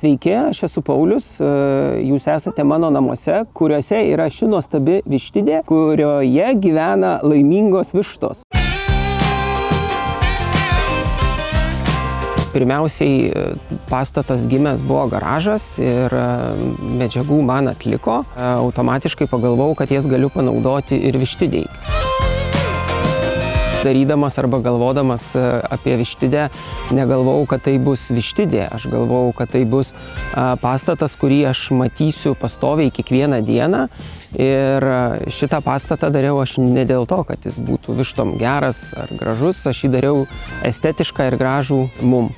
Sveiki, aš esu Paulius, jūs esate mano namuose, kuriuose yra ši nuostabi vištidė, kurioje gyvena laimingos vištos. Pirmiausiai pastatas gimęs buvo garažas ir medžiagų man atliko. Automatiškai pagalvojau, kad jas galiu panaudoti ir vištidėj. Darydamas arba galvodamas apie vištidę, negalvojau, kad tai bus vištidė. Aš galvojau, kad tai bus pastatas, kurį aš matysiu pastoviai kiekvieną dieną. Ir šitą pastatą dariau aš ne dėl to, kad jis būtų vištom geras ar gražus. Aš jį dariau estetišką ir gražų mum.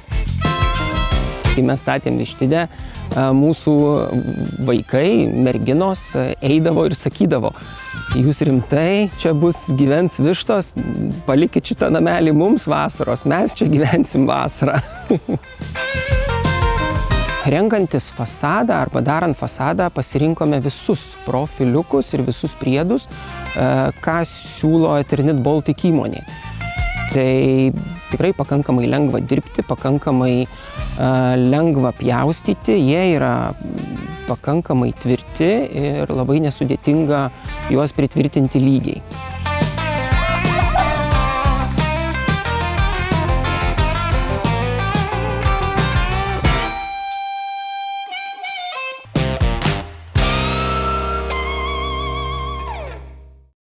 Kai mes statėm vištidę, mūsų vaikai, merginos eidavo ir sakydavo: jūs rimtai, čia bus gyvens vištos, palikit šitą namelį mums vasaros, mes čia gyvensim vasarą. Renkantis fasadą arba darant fasadą pasirinkome visus profiliukus ir visus priedus, ką siūlo Eternit Baltic įmonė. Tai tikrai pakankamai lengva dirbti, pakankamai lengva pjaustyti, jie yra pakankamai tvirti ir labai nesudėtinga juos pritvirtinti lygiai.